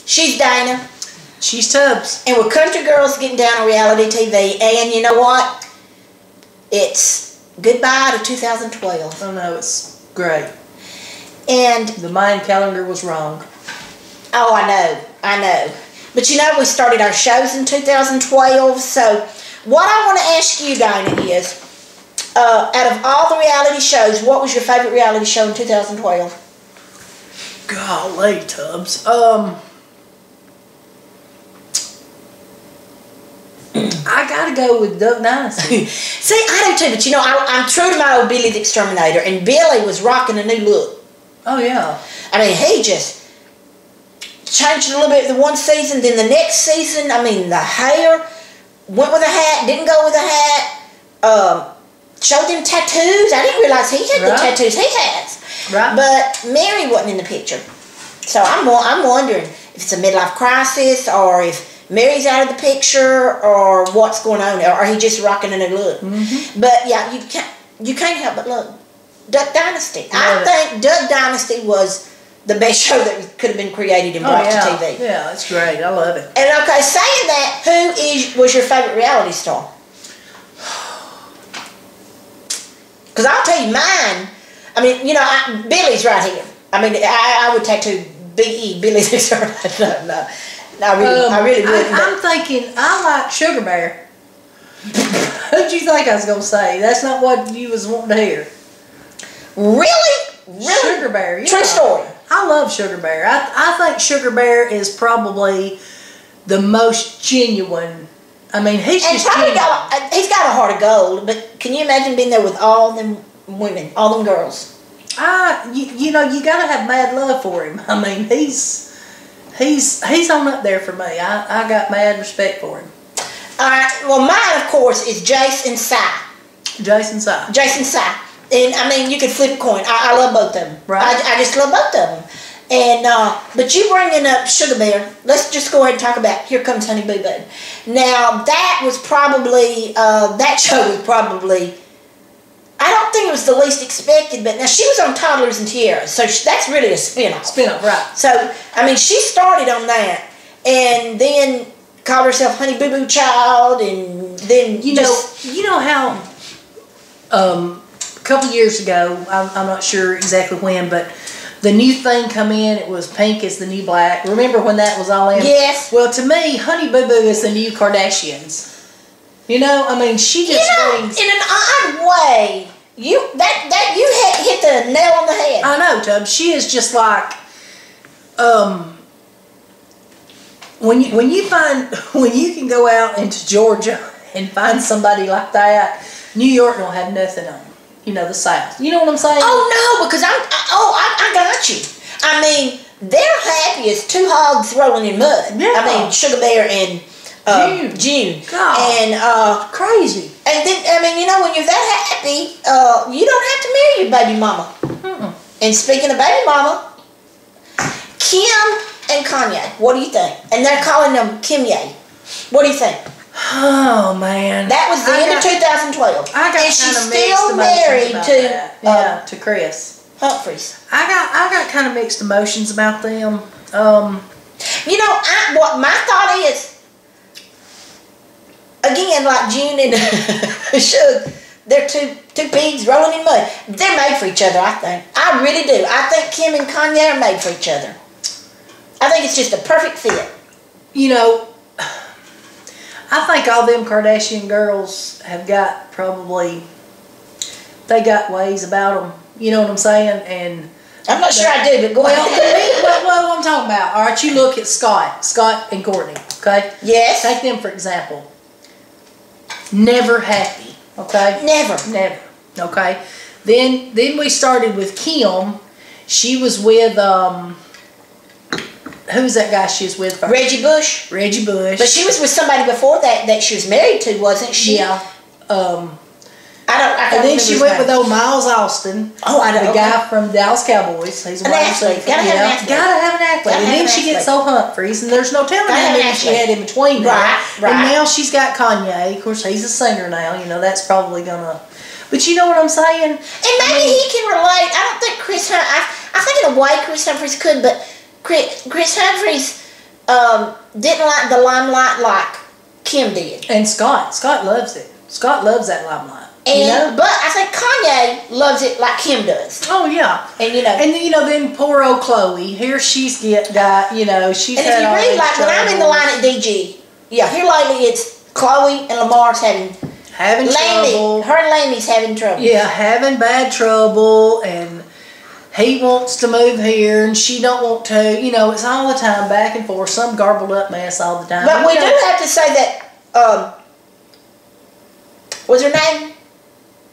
She's Dana. She's Tubbs. And we're country girls getting down on reality TV. And you know what? It's goodbye to 2012. Oh no, it's great. And the Mayan calendar was wrong. Oh, I know. But you know, we started our shows in 2012. So what I want to ask you, Dana, is out of all the reality shows, what was your favorite reality show in 2012? Golly, Tubbs. I gotta go with Duck Dynasty. See, I do too, but you know, I'm true to my old Billy the Exterminator, and Billy was rocking a new look. Oh, yeah. I mean, he just changed a little bit the one season, then the next season, I mean, the hair, went with a hat, didn't go with a hat, showed them tattoos. I didn't realize he had the tattoos he has. Right. But Mary wasn't in the picture. So I'm wondering if it's a midlife crisis, or if Mary's out of the picture, or what's going on, or he just rocking a new look. Mm-hmm. But yeah, you can't help but look. Duck Dynasty. I think Duck Dynasty was the best show that could have been created and brought to TV. Yeah, it's great. I love it. And okay, saying that, who was your favorite reality star? Because I'll tell you mine. I mean, you know, Billy's right here. I mean, I would tattoo B.E. Billy's Exterminator. No. I really would. I'm thinking, I like Sugar Bear. Who'd you think I was going to say? That's not what you was wanting to hear. Really? Sugar Bear, yeah. True story. I love Sugar Bear. I think Sugar Bear is probably the most genuine. I mean, he's just genuine. He's got a heart of gold, but can you imagine being there with all them women, all them girls? You know, you got to have mad love for him. I mean, he's on up there for me. I got mad respect for him. All right. Well, mine, of course, is Jace and Cy. Jason Cy. And, I mean, you could flip a coin. I love both of them. Right. I just love both of them. And, but you bringing up Sugar Bear, let's just go ahead and talk about Here Comes Honey Boo Boo. Now, that was probably, that show was probably, I don't think it was the least expected, but now she was on Toddlers and Tiaras, so that's really a spin-off. Spin-off, right. So, I mean, she started on that, and then called herself Honey Boo Boo Child, and then you know how a couple years ago, I'm not sure exactly when, but the new thing come in, it was pink is the new black. Remember when that was all in? Yes. Well, to me, Honey Boo Boo is the new Kardashians. You know, I mean, she just brings... in an odd way, you hit the nail on the head. I know, Tubbs. She is just like, when you can go out into Georgia and find somebody like that, New York don't have nothing on. You know, the South. You know what I'm saying? Oh no, because I got you. I mean, they're happy as two hogs rolling in mud. Yeah. I mean, Sugar Bear and June. God. And crazy. And then, I mean, you know, when you're that happy, you don't have to marry your baby mama. And speaking of baby mama, Kim and Kanye, what do you think? And they're calling them Kim Ye. What do you think? Oh man, that was the end of 2012. I got and she's still married to Chris Humphries. I got kind of mixed emotions about them. You know, what my thought is, again, like June and Suge, they're two pigs rolling in mud. They're made for each other, I think. I really do. I think Kim and Kanye are made for each other. I think it's just a perfect fit. You know, I think all them Kardashian girls have got they got ways about them. You know what I'm saying? And I'm not sure I do, but go ahead. Well, I'm talking about. All right, you look at Scott and Courtney. Okay. Yes. Take them for example. Never happy. Okay. Never. Okay. Then we started with Kim. She was with who's that guy she was with first? Reggie Bush. But she was with somebody before that she was married to, wasn't she? Yeah. I and then she went with old Miles Austin. Oh, I know. The guy from Dallas Cowboys. He's an athlete. Gotta have an athlete. And then she gets old Humphries, and there's no telling how many she had in between. Right. And now she's got Kanye. Of course, he's a singer now. You know, that's probably gonna... But you know what I'm saying? And maybe he can relate. I don't think I think in a way Chris Humphries could, but Chris Humphries, didn't like the limelight like Kim did. And Scott loves it. Scott loves that limelight. And but I think Kanye loves it like Kim does. Oh yeah. And then poor old Chloe. Here she's got she's. And if you read like when I'm in the line at DG, here lately it's Chloe and Lamar's having trouble. Her and Lammy's having trouble. Yeah, having bad trouble, and he wants to move here, and she don't want to. It's all the time back and forth, some garbled up mess all the time. But we do have to say that. What's her name?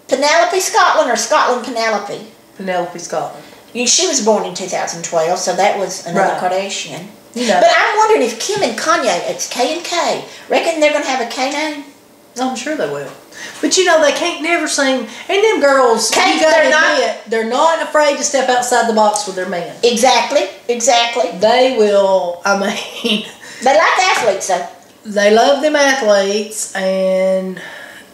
Penelope Scotland or Scotland Penelope? Penelope Scotland. She was born in 2012, so that was another Kardashian. But I'm wondering if Kim and Kanye, it's K and K, reckon they're going to have a K name? I'm sure they will. But they can't never sing. And them girls, you got to admit, they're not afraid to step outside the box with their man. Exactly. They will, They like athletes, though. They love them athletes, and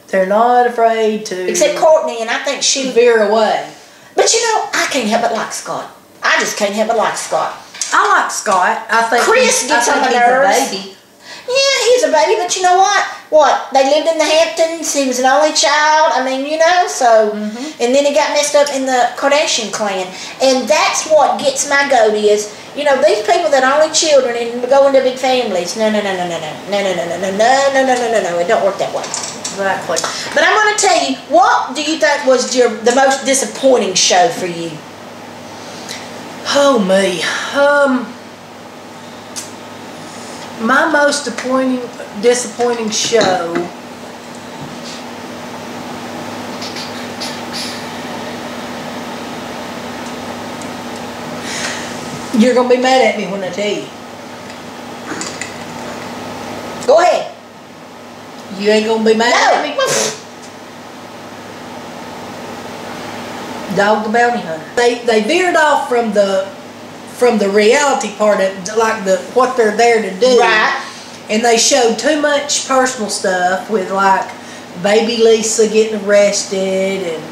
they're not afraid to. Except Courtney, and I think she veer away. But I can't help but like Scott. I just can't help but like Scott. I like Scott. I think Chris gets on my nerves. He's a baby. Yeah, he's a baby, but you know what? They lived in the Hamptons. He was an only child. So. And then he got messed up in the Kardashian clan. And that's what gets my goat is, these people that are only children and go into big families. No. It don't work that way. Exactly. But I'm going to tell you, what do you think was the most disappointing show for you? Oh, me. My most disappointing show. You're going to be mad at me when I tell you. Go ahead. You ain't going to be mad at me? Dog the Bounty Hunter. They veered off from the reality part of what they're there to do. Right. And they showed too much personal stuff with baby Lisa getting arrested and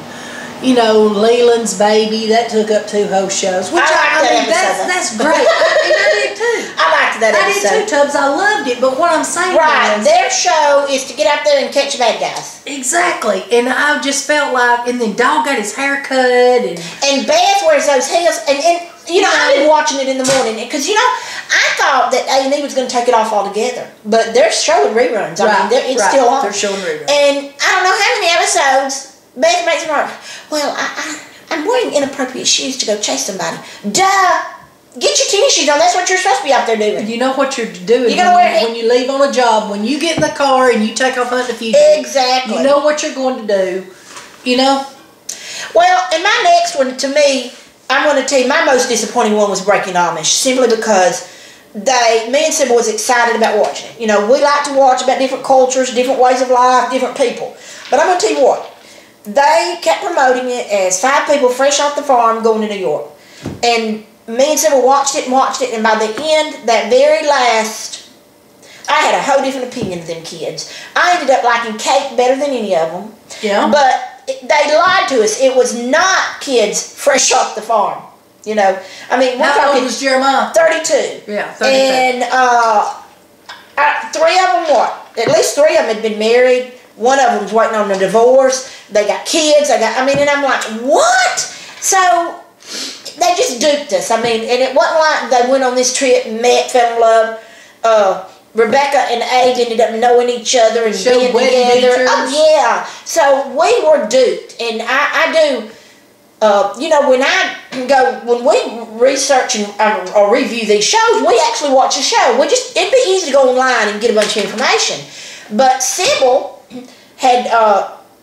Leland's baby. That took up 2 whole shows. Which that's great. I did too. I liked that episode. I did too, Tubbs. I loved it. But what I'm saying is, their show is to get out there and catch bad guys. Exactly. And I just felt and then Dog got his hair cut and Beth wears those heels and I've been watching it in the morning because I thought that A&E was going to take it off altogether, but they're showing reruns. It's still on. They're showing reruns. And I don't know how many episodes Beth makes them up. Well, I'm wearing inappropriate shoes to go chase somebody. Duh! Get your tennis shoes on. That's what you're supposed to be out there doing. You know what you're doing when you leave on a job, when you get in the car and you take off hunting the future. Exactly. You know what you're going to do. Well, and my next one, to me, I'm going to tell you, my most disappointing one was Breaking Amish, simply because me and Sybil was excited about watching it. We like to watch about different cultures, different ways of life, different people. But I'm going to tell you what. They kept promoting it as 5 people fresh off the farm going to New York. And me and Sybil watched it, and by the end, that very last, I had a whole different opinion of them kids. I ended up liking Kate better than any of them. Yeah. But they lied to us. It was not kids fresh off the farm. We're How old was Jeremiah? 32. Yeah, 32. And 3 of them, at least 3 of them had been married. One of them was waiting on a divorce. They got kids. And I'm like, what? So they just duped us. And it wasn't like they went on this trip, met, fell in love. Rebecca and Age ended up knowing each other and being together. Oh, yeah. So we were duped. And I do, when we research or review these shows, we actually watch a show. It'd be easy to go online and get a bunch of information. But Sybil had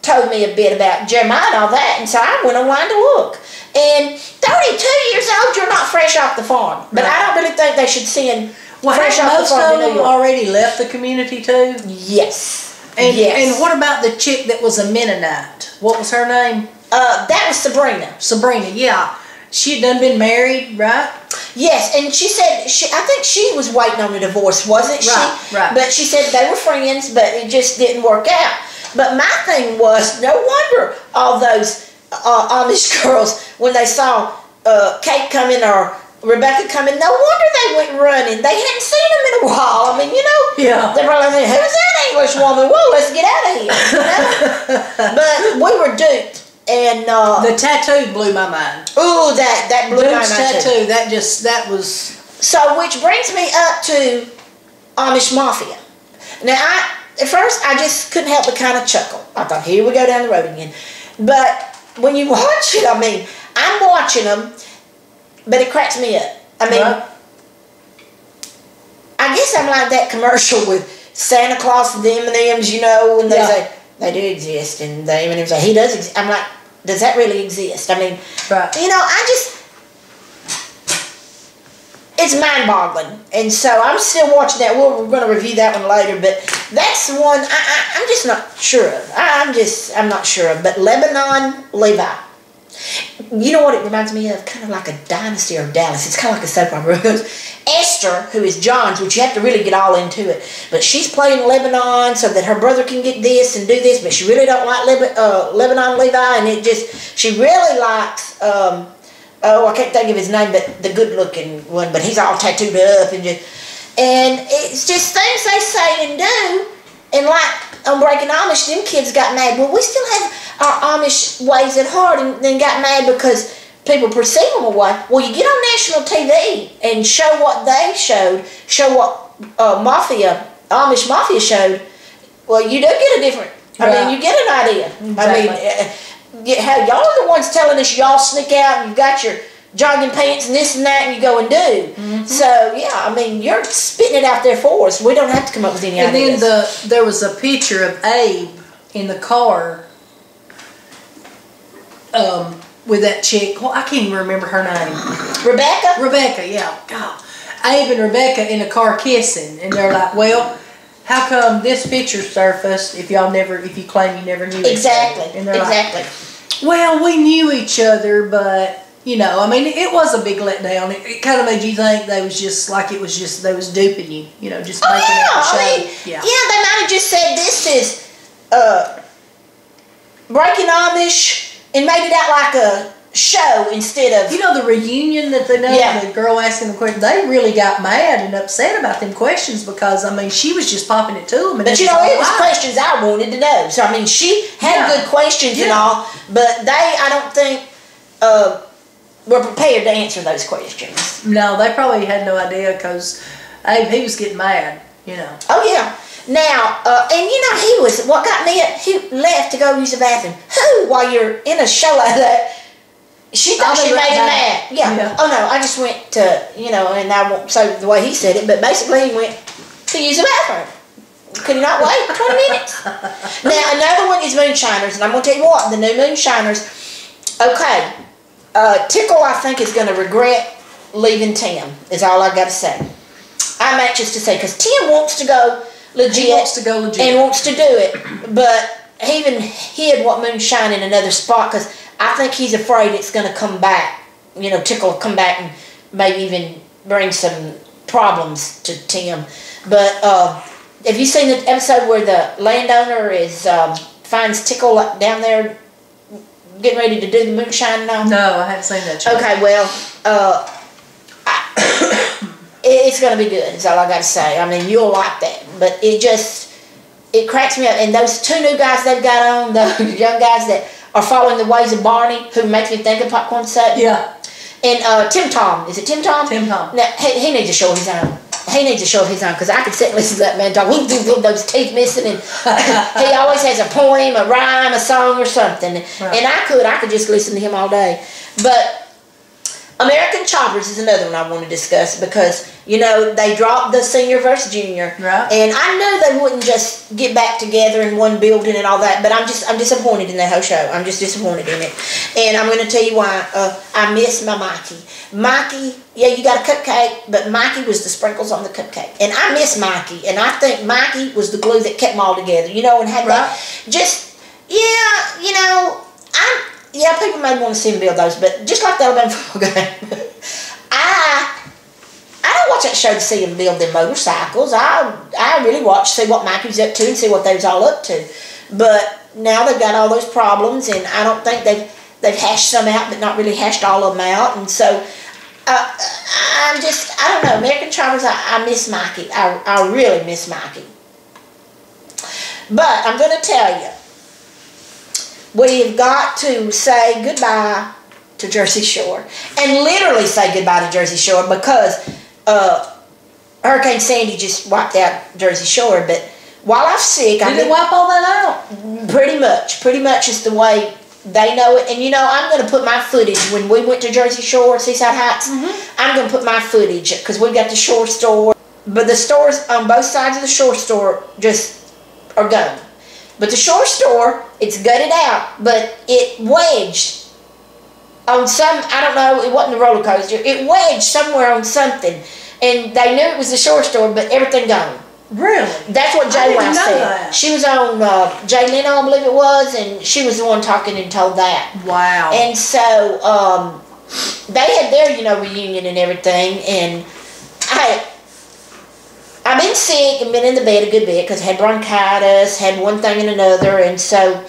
told me a bit about Jeremiah and all that, and so I went online to look. And 32 years old, you're not fresh off the farm. But I don't really think they should send fresh off the farm to New York. Already left the community too? Yes. And what about the chick that was a Mennonite? What was her name? That was Sabrina. Sabrina, yeah. She had done been married, right? Yes, and she said, I think she was waiting on a divorce, wasn't she? Right. But she said they were friends, but it just didn't work out. But my thing was, no wonder all those Amish girls, when they saw Kate coming or Rebecca coming, no wonder they went running. They hadn't seen them in a while. I mean, Yeah. they're probably thinking, who's that English woman? Whoa, let's get out of here. But we were duped. And the tattoo blew my mind. Ooh, that blew my mind tattoo. That was. So, which brings me up to Amish Mafia. Now, at first, I just couldn't help but kind of chuckle. I thought, here we go down the road again. But when you watch it, I mean, I'm watching them, but it cracks me up. I mean, I guess I'm like that commercial with Santa Claus and the M&Ms, and they say, they do exist, and the M&Ms say, he does exist. I'm like, does that really exist? I mean, it's mind-boggling. And so I'm still watching that. We're going to review that one later, but that's the one I'm just not sure of. I'm not sure of. But Lebanon Levi. You know what it reminds me of? Kind of like a Dynasty or Dallas. It's kind of like a soap opera. Esther, who is John's, which you have to really get all into it, but she's playing Lebanon so that her brother can get this and do this, but she really don't like Lebanon Levi, and she really likes, I can't think of his name, but the good-looking one, but he's all tattooed up, and it's just things they say and do, and like on Breaking Amish, them kids got mad. Well, we still have our Amish ways at heart, and then got mad because people perceive them away. Well, you get on national TV and show what they showed, show what Amish Mafia showed, well, you do get a different, I mean, you get an idea. Exactly. I mean, y'all are the ones telling us y'all sneak out and you got your jogging pants and this and that and you go and do. Mm-hmm. So, yeah, I mean, you're spitting it out there for us. We don't have to come up with any ideas. And then there was a picture of Abe in the car with that chick. Well, I can't even remember her name. Rebecca? Rebecca, yeah. God. Abe and Rebecca in the car kissing. And they're like, well, how come this picture surfaced if you claim you never knew each other? And they're like, well, we knew each other, but, I mean, it was a big letdown. It kind of made you think they was just they was duping you, just making up a show. I mean, yeah, they might have just said this is Breaking Amish and made it out like a show instead of... the reunion that they done, the girl asking the question, they really got mad and upset about them questions because, I mean, she was just popping it to them. And but, it was questions I wanted to know. So, I mean, she had good questions and all, but I don't think, were prepared to answer those questions. No, they probably had no idea because Abe, he was getting mad, Oh, yeah. Now, and what got me, he left to go use the bathroom. Who, while you're in a show like that, she thought she made him mad. Yeah. Oh, no, I just went to, and I won't say the way he said it, but basically he went to use the bathroom. Could he not wait 20 minutes? Now, another one is Moonshiners, and I'm going to tell you what, the new Moonshiners, okay, Tickle, I think, is going to regret leaving Tim, is all I got to say. I'm anxious to say, because Tim wants to go legit. He wants to go legit. And wants to do it, but he even hid what Moonshine in another spot, because I think he's afraid it's going to come back. Tickle will come back and maybe even bring some problems to Tim. But have you seen the episode where the landowner finds Tickle down there getting ready to do the moonshine and all? No, I haven't seen that yet. Okay, well, it's going to be good, is all I got to say. I mean, you'll like that. But it cracks me up. And those two new guys they've got on, those young guys that are following the ways of Barney, who makes me think of Popcorn Set. Yeah. And Tim Tom. Is it Tim Tom? Tim Tom. Now, he needs to show his own. He needs to show his own, because I could sit and listen to that man talk. Those teeth missing, and he always has a poem, a rhyme, a song, or something. Right. And I could just listen to him all day. But American Choppers is another one I want to discuss, because they dropped the senior versus junior, right. And I knew they wouldn't just get back together in one building and all that. But I'm disappointed in that whole show. I'm just disappointed in it, and I'm going to tell you why. I miss my Mikey. Mikey, yeah, you got a cupcake, but Mikey was the sprinkles on the cupcake, and I miss Mikey, and I think Mikey was the glue that kept them all together. And had that just people may want to see him build those, but just like the Alabama football game, I don't watch that show to see him build their motorcycles. I really watch to see what Mikey's up to and see what they was all up to. But now they've got all those problems, and I don't think they've hashed some out, but not really hashed all of them out. And so I don't know, American Choppers, I miss Mikey. I really miss Mikey. But I'm going to tell you, we've got to say goodbye to Jersey Shore. And literally say goodbye to Jersey Shore, because Hurricane Sandy just wiped out Jersey Shore. But while I'm sick... Did it wipe all that out? Pretty much. Pretty much is the way they know it. And, you know, I'm going to put my footage. When we went to Jersey Shore, Seaside Heights, I'm going to put my footage, because we've got the Shore store. But the stores on both sides of the Shore store just are gone. But the Shore store, it's gutted out, but it wedged on some, I don't know, it wasn't a roller coaster. It wedged somewhere on something. And they knew it was the Shore store, but everything gone. Really? That's what JWoww said. That. She was on Jay Leno, I believe it was, and she was the one talking and told that. Wow. And so they had their, you know, reunion and everything. And I've been sick and been in the bed a good bit because I had bronchitis, had one thing and another. And so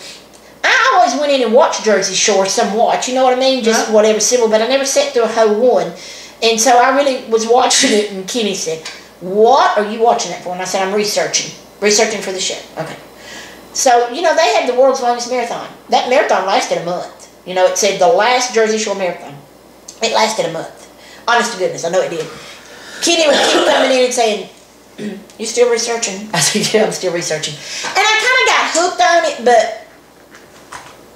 I always went in and watched Jersey Shore somewhat. You know what I mean? Just whatever civil, but I never sat through a whole one. And so I really was watching it, and Kenny said, "What are you watching it for?" And I said, "I'm researching for the show." Okay. So, you know, they had the world's longest marathon. That marathon lasted a month. You know, it said the last Jersey Shore marathon. It lasted a month. Honest to goodness, I know it did. Kenny would keep coming in and saying, "You still researching?" I said, "Yeah, I'm still researching." And I kind of got hooked on it, but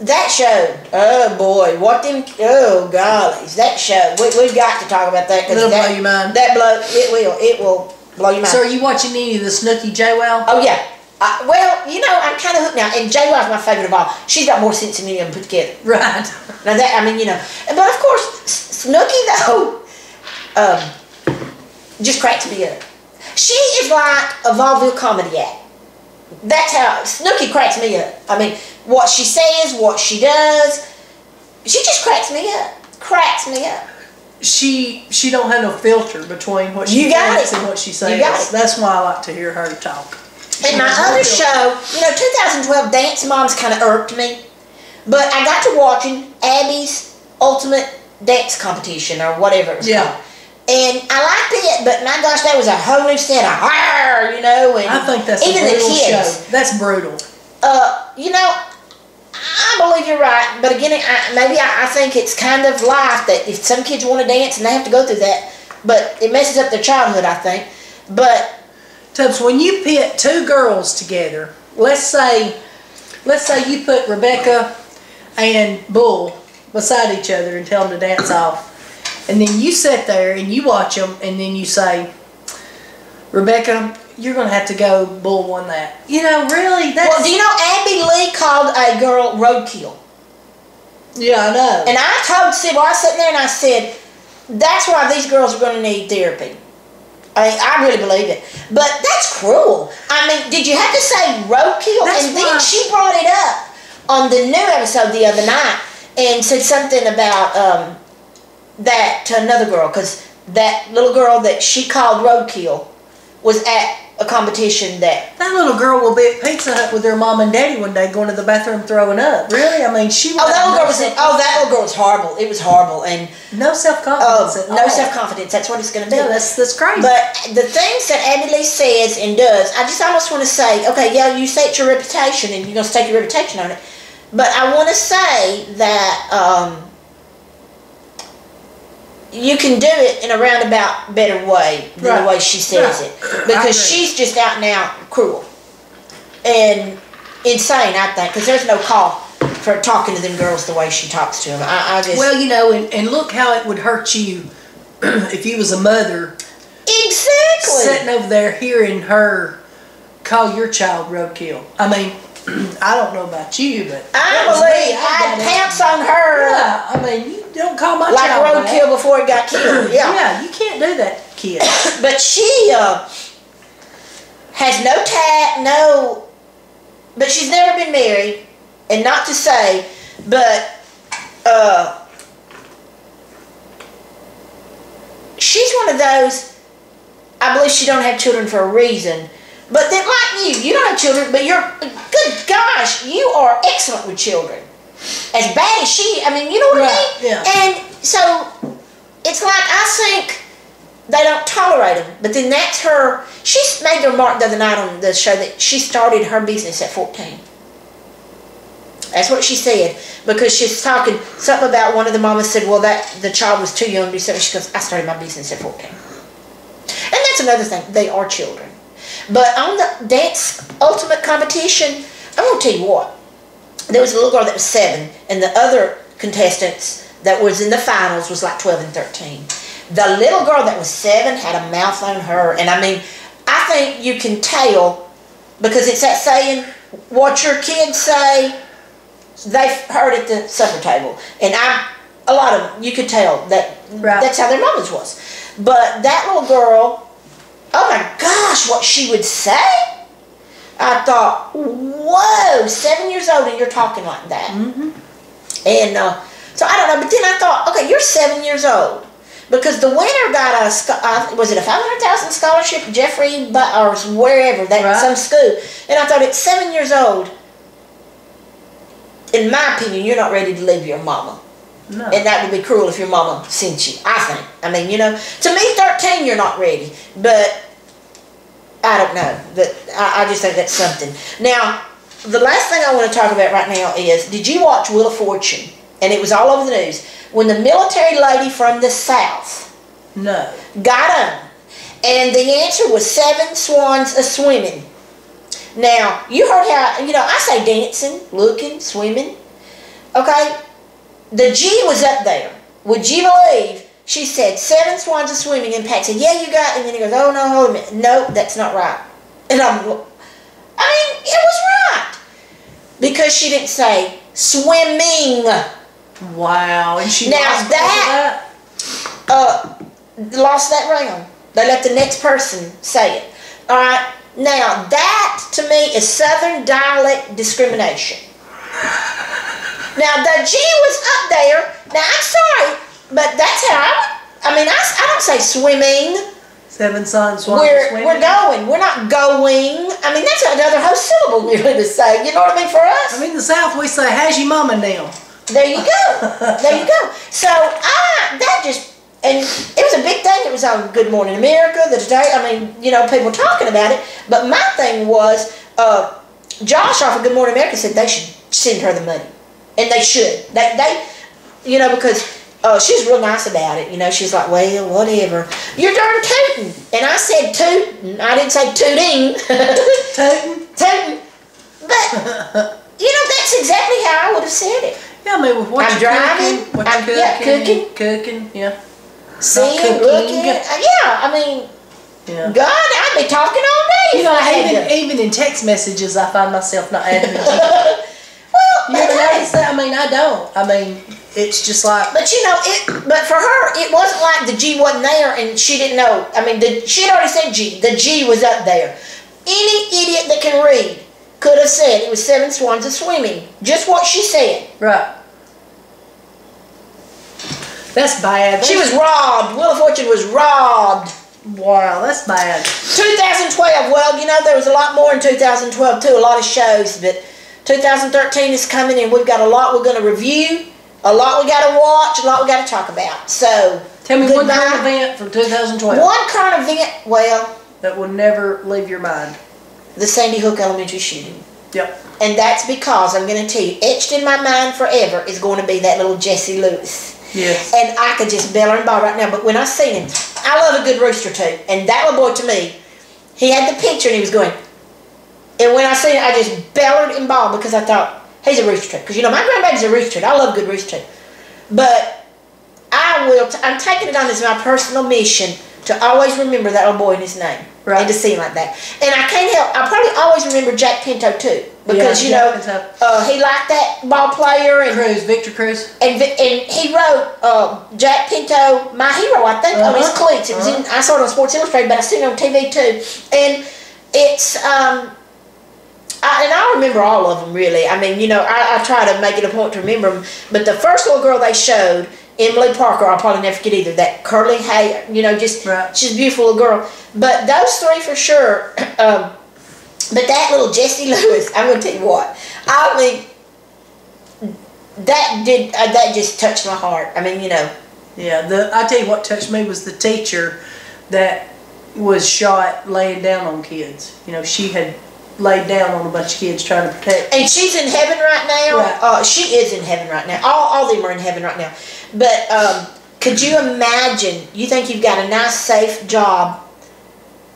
that show, oh boy, oh gollies, that show, we've got to talk about that. It'll blow your mind. It will blow your mind. So are you watching any of the Snooki JWoww? Oh yeah. Well, you know, I'm kind of hooked now, and JWoww's my favorite of all. She's got more sense than any of them put together. Right. Now that, I mean, you know, but of course, Snooki though, just cracks me up. She is like a vaudeville comedy act. That's how Snooki cracks me up. I mean, what she says, what she does, she just cracks me up. Cracks me up. She don't have no filter between what she thinks and what she says. You got it. That's why I like to hear her talk. And my other show, you know, 2012 Dance Moms kind of irked me, but I got to watching Abby's Ultimate Dance Competition or whatever it was called. And I liked it, but my gosh, that was a whole new set of you know. And I think that's even a brutal the kids. show. That's brutal. You know, I believe you're right, but again, I think it's kind of life that if some kids want to dance and they have to go through that, but it messes up their childhood, I think. But Tubbs, when you pit two girls together, let's say you put Rebecca and Bull beside each other and tell them to dance off. And then you sit there and you watch them, and then you say, "Rebecca, you're going to have to go. Bull won that." You know, really? Well, do you know Abby Lee called a girl roadkill? Yeah, I know. And I told Sybil, I was sitting there and I said, that's why these girls are going to need therapy. I really believe it. But that's cruel. I mean, did you have to say roadkill? And then she brought it up on the new episode the other night and said something about that to another girl, because that little girl that she called roadkill was at a competition that little girl will be at Pizza Hut with her mom and daddy one day going to the bathroom throwing up. Really? I mean, she was... that little girl was horrible. It was horrible. And no self-confidence. No self-confidence. That's what it's going to be. No, that's crazy. But the things that Abby Lee says and does, I just almost want to say, okay, yeah, you say it's your reputation and you're going to stake your reputation on it. But I want to say that you can do it in a roundabout better way than the way she says it. Because she's just out and out cruel. And insane, I think. Because there's no call for talking to them girls the way she talks to them. I just... Well, you know, and look how it would hurt you if you was a mother. Exactly. Sitting over there hearing her call your child roadkill. I mean... I don't know about you, but I believe I'd pounce on her. Yeah, I mean, you don't call my like child roadkill before he got killed. Yeah, you can't do that, kid. But she has no tact, but she's never been married, and not to say, but she's one of those. I believe she don't have children for a reason. But then, like you don't have children, but good gosh, you are excellent with children. As bad as she, I mean, you know what I mean? Yeah. And so, it's like I think they don't tolerate them. But then that's her. She made the remark the other night on the show that she started her business at 14. That's what she said, because she's talking something about one of the mamas said, well, that the child was too young to do something. She goes, I started my business at 14. And that's another thing. They are children. But on the dance ultimate competition, I'm going to tell you what. There was a little girl that was 7, and the other contestants that was in the finals was like 12 and 13. The little girl that was 7 had a mouth on her, and I mean, I think you can tell, because it's that saying, what your kids say, they've heard at the supper table. And a lot of them, you could tell that that's how their mamas was. But that little girl, oh my gosh, what she would say. I thought, whoa, 7 years old and you're talking like that. And so I don't know, but then I thought, okay, you're 7 years old. Because the winner got was it a $500,000 scholarship, Jeffrey, or wherever, some school. And I thought, at 7 years old, in my opinion, you're not ready to leave your mama. No. And that would be cruel if your mama sent you, I think. I mean, you know, to me, 13, you're not ready. But I don't know. But I just think that's something. Now, the last thing I want to talk about right now is, did you watch Wheel of Fortune? And it was all over the news. When the military lady from the South got on, and the answer was 7 swans a-swimming. Now, you heard how, you know, I say dancing, looking, swimming. Okay? The G was up there. Would you believe she said 7 swans a swimming, and Pat said, yeah, you got it. And then he goes, oh, no, hold a minute. No, that's not right. And I mean, it was right. Because she didn't say swimming. Wow. And she now lost that round. They let the next person say it. All right? Now, that, to me, is Southern dialect discrimination. Now, the G was up there. Now, I'm sorry, but that's how I don't say swimming. 7 swans swimming. We're going. We're not going. I mean, that's another whole syllable really to say. You know what I mean, for us? I mean, in the South, we say, how's your mama now? There you go. There you go. So, and it was a big thing. It was on Good Morning America, the Today. I mean, you know, people talking about it. But my thing was, Josh off of Good Morning America said they should send her the money. And they should. They you know, because she was real nice about it. You know, she's like, well, whatever. You're darn tootin'. And I said tootin'. I didn't say tooting. Tootin'? Tootin'. But, you know, that's exactly how I would have said it. Yeah, I mean, with what I'm you're driving. cooking, what you're cooking, yeah. Seeing, looking, I mean, God, I'd be talking all day. You know, even in text messages, I find myself not adding the G. Well, you ever notice that? I mean, I don't. I mean, it's just like. But you know, but for her, it wasn't like the G wasn't there and she didn't know. I mean, she had already said G. The G was up there. Any idiot that can read could have said it was 7 swans a swimming. Just what she said. Right. That's bad. She was robbed. Wheel of Fortune was robbed. Wow, that's bad. 2012. Well, you know, there was a lot more in 2012 too. A lot of shows, but 2013 is coming and we've got a lot we're going to review, a lot we got to watch, a lot we got to talk about. So, tell me one current event from 2012. One current event, well, that will never leave your mind. The Sandy Hook Elementary shooting. Yep. And that's because, I'm going to tell you, etched in my mind forever is going to be that little Jesse Lewis. Yes. And I could just bell and ball right now. But when I seen him, I love a good rooster too. And that little boy to me, he had the picture and he was going. And when I seen it, I just bellowed and bawled because I thought, he's a rooster. Because you know, my grandbaby's a rooster. I love good rooster. But I'm taking it on as my personal mission to always remember that little boy and his name. Right. And to see him like that. And I can't help, I probably always remember Jack Pinto too. Because, he liked that ball player. And Victor Cruz. And he wrote Jack Pinto, my hero, I think, on his cleats. It was I saw it on Sports Illustrated, but I seen it on TV too. And it's, and I remember all of them, really. I mean, you know, I try to make it a point to remember them. But the first little girl they showed, Emily Parker, I'll probably never forget either. That curly hair, you know, just she's a beautiful little girl. But those 3 for sure. But that little Jesse Lewis, I'm going to tell you what. I mean, that just touched my heart. I mean, you know, Yeah, I tell you what touched me was the teacher that was shot laying down on kids. You know, she had laid down on a bunch of kids trying to protect. And she's in heaven right now. Right. She is in heaven right now. All of them are in heaven right now. But could you imagine? You think you've got a nice, safe job.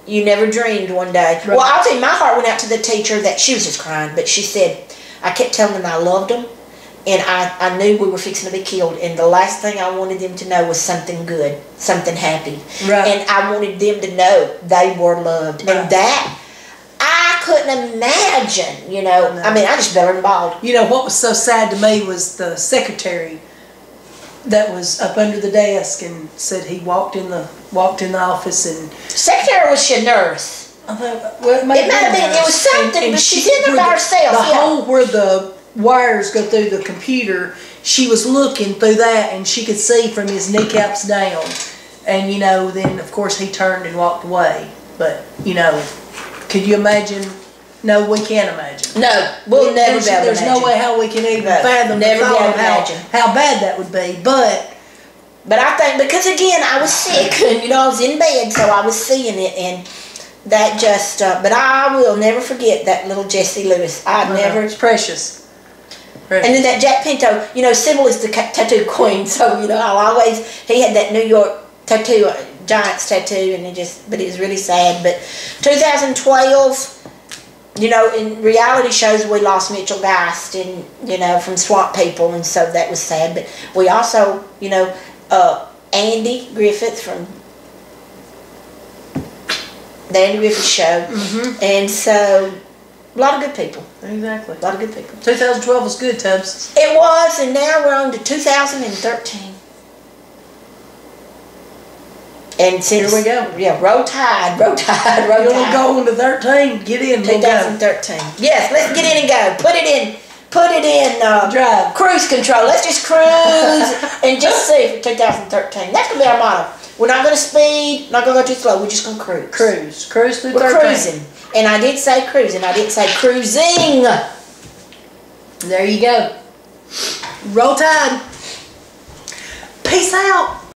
You never dreamed one day. Right. Well, I'll tell you, my heart went out to the teacher that she was just crying, but she said, I kept telling them I loved them, and I knew we were fixing to be killed, and the last thing I wanted them to know was something good, something happy. Right. And I wanted them to know they were loved. Right. And that, I couldn't imagine, you know. No. I mean, I just bellered and bawled. You know, what was so sad to me was the secretary that was up under the desk and said he walked in the office and... Secretary was she a nurse? Well, it might have been. It was something, and but she's in there by herself. The hole where the wires go through the computer, she was looking through that and she could see from his kneecaps down. And, you know, then, of course, he turned and walked away. But, you know, could you imagine... No, we can't imagine. No, we'll never be able to There's imagine. no way how we can even fathom never be able to imagine how bad that would be. But I think, because again, I was sick, and you know, I was in bed, so I was seeing it, and that just, but I will never forget that little Jessie Lewis. It's precious. And then that Jack Pinto, you know, Sybil is the tattoo queen, so, you know, he had that New York tattoo, Giants tattoo, and but it was really sad. But 2012, you know, in reality shows, we lost Mitchell Geist, and you know, from Swamp People, and so that was sad. But we also, you know, Andy Griffith from the Andy Griffith Show, and so a lot of good people. Exactly, a lot of good people. 2012 was good, Tubbs. It was, and now we're on to 2013. And since, here we go. Yeah, roll tide. You'll go into 13. Get in. 2013. Yes, let's get in and go. Put it in. Drive. Cruise control. Let's just cruise and just see for 2013. That's gonna be our motto. We're not gonna speed. Not gonna go too slow. We're just gonna cruise. Cruise through 13. We're cruising. And I did say cruising. I didn't say cruising. There you go. Roll tide. Peace out.